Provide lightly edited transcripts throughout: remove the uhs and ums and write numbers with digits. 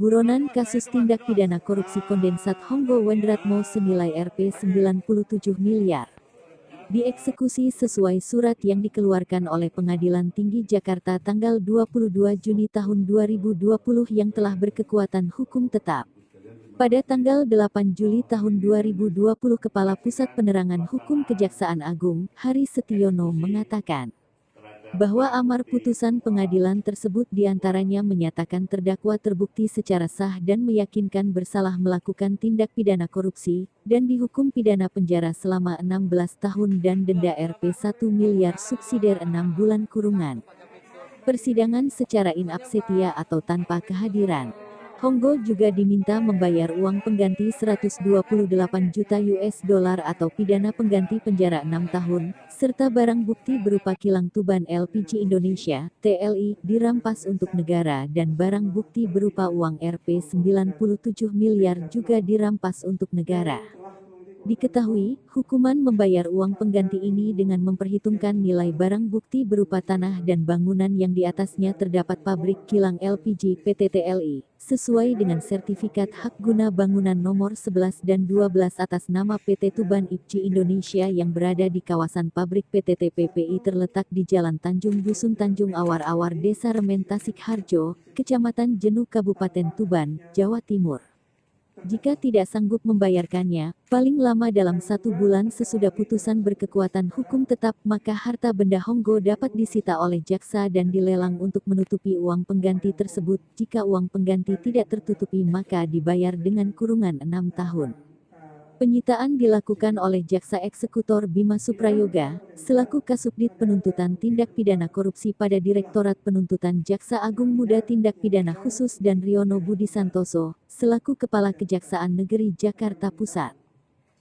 Buronan kasus tindak pidana korupsi kondensat Honggo Wendratmo senilai Rp 97 miliar. Dieksekusi sesuai surat yang dikeluarkan oleh Pengadilan Tinggi Jakarta tanggal 22 Juni tahun 2020 yang telah berkekuatan hukum tetap. Pada tanggal 8 Juli tahun 2020 Kepala Pusat Penerangan Hukum Kejaksaan Agung, Hari Setiono mengatakan bahwa amar putusan pengadilan tersebut diantaranya menyatakan terdakwa terbukti secara sah dan meyakinkan bersalah melakukan tindak pidana korupsi, dan dihukum pidana penjara selama 16 tahun dan denda Rp 1 miliar subsidiar 6 bulan kurungan. Persidangan secara in absentia atau tanpa kehadiran. Honggo juga diminta membayar uang pengganti 128 juta US dollar atau pidana pengganti penjara 6 tahun, serta barang bukti berupa kilang Tuban LPG Indonesia, TLI, dirampas untuk negara dan barang bukti berupa uang Rp 97 miliar juga dirampas untuk negara. Diketahui, hukuman membayar uang pengganti ini dengan memperhitungkan nilai barang bukti berupa tanah dan bangunan yang di atasnya terdapat pabrik kilang LPG PT TLI, sesuai dengan sertifikat hak guna bangunan nomor 11 dan 12 atas nama PT Tuban IPC Indonesia yang berada di kawasan pabrik PT TPPI terletak di Jalan Tanjung Dusun Tanjung Awar-Awar Desa Remen Tasikharjo, Kecamatan Jenuh Kabupaten Tuban, Jawa Timur. Jika tidak sanggup membayarkannya, paling lama dalam 1 bulan sesudah putusan berkekuatan hukum tetap, maka harta benda Honggo dapat disita oleh jaksa dan dilelang untuk menutupi uang pengganti tersebut. Jika uang pengganti tidak tertutupi maka dibayar dengan kurungan 6 tahun. Penyitaan dilakukan oleh Jaksa Eksekutor Bima Suprayoga, selaku Kasubdit Penuntutan Tindak Pidana Korupsi pada Direktorat Penuntutan Jaksa Agung Muda Tindak Pidana Khusus dan Riono Budi Santoso, selaku Kepala Kejaksaan Negeri Jakarta Pusat.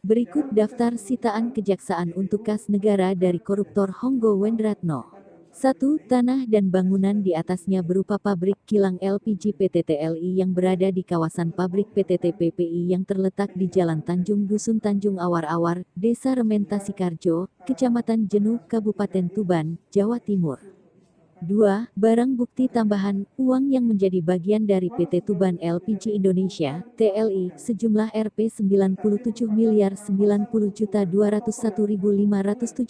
Berikut daftar sitaan kejaksaan untuk kas negara dari koruptor Honggo Wendratno. 1. Tanah dan bangunan di atasnya berupa pabrik kilang LPG PT TLI yang berada di kawasan pabrik PT TPPI yang terletak di Jalan Tanjung Dusun Tanjung Awar-Awar, Desa Remen Tasikharjo, Kecamatan Jenuh, Kabupaten Tuban, Jawa Timur. 2. Barang bukti tambahan, uang yang menjadi bagian dari PT Tuban LPG Indonesia, TLI, sejumlah Rp 97 miliar 90 juta 201.578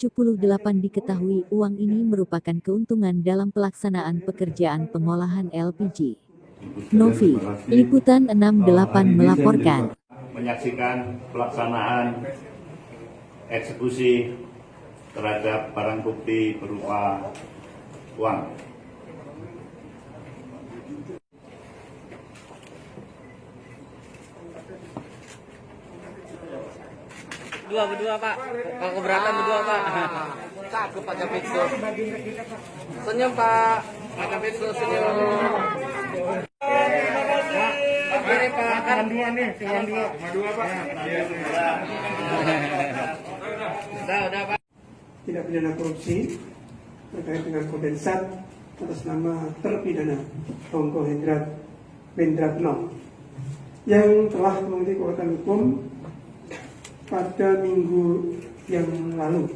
diketahui uang ini merupakan keuntungan dalam pelaksanaan pekerjaan pengolahan LPG. Novi, Liputan 68 melaporkan. Menyaksikan pelaksanaan eksekusi terhadap barang bukti berupa uang. Berdua Pak. Kalau keberatan berdua Pak. Cakep Pak Kapitso. Senyum Pak. Pak Kapitso senyum. Pak kiri Pak. Kan dua nih, tinggal dua. Dua Pak. Udah Pak. Tindak pidana korupsi terkait dengan kondensat atas nama terpidana Honggo Wendratno yang telah memiliki kekuatan hukum pada minggu yang lalu,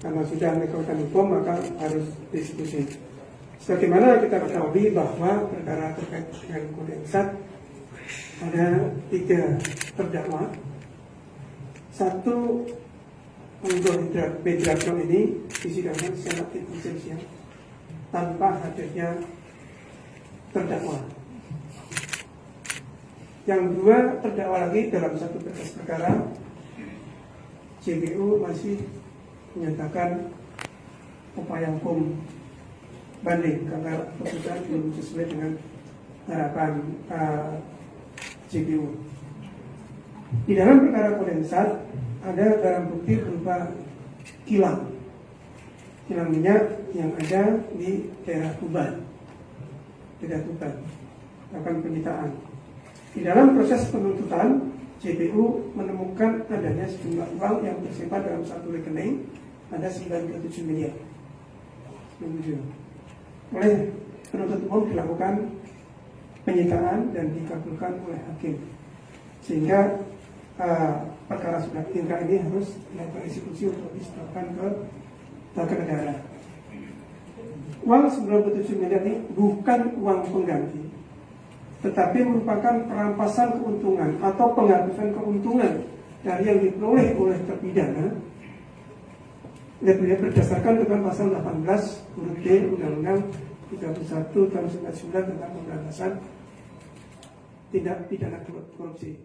karena sudah memiliki kekuatan hukum maka harus dieksekusi. Sebagaimana kita ketahui bahwa perkara terkait dengan kondensat ada 3 terdakwa. 1, Honggo Wendratno ini disidangkan secara esensial tanpa hadirnya terdakwa. Yang 2 terdakwa lagi dalam satu berkas perkara, JPU masih menyatakan upaya hukum banding karena putusan belum sesuai dengan harapan JPU. Di dalam perkara kondensat ada barang bukti berupa kilang minyak yang ada di daerah Tuban, akan penyitaan. Di dalam proses penuntutan, JPU menemukan adanya sejumlah uang yang tersimpan dalam satu rekening, ada 97 miliar. Oleh penuntut umum dilakukan penyitaan dan dikabulkan oleh hakim, sehingga perkara sudah inkrah ini harus dilakukan eksekusi untuk disetorkan ke negara. Uang 97 miliar ini bukan uang pengganti, tetapi merupakan perampasan keuntungan atau penghabisan keuntungan dari yang diperoleh oleh terpidana berdasarkan dengan pasal 18 huruf D Undang-Undang 31 tahun 99 tentang pemberantasan tindak pidana korupsi.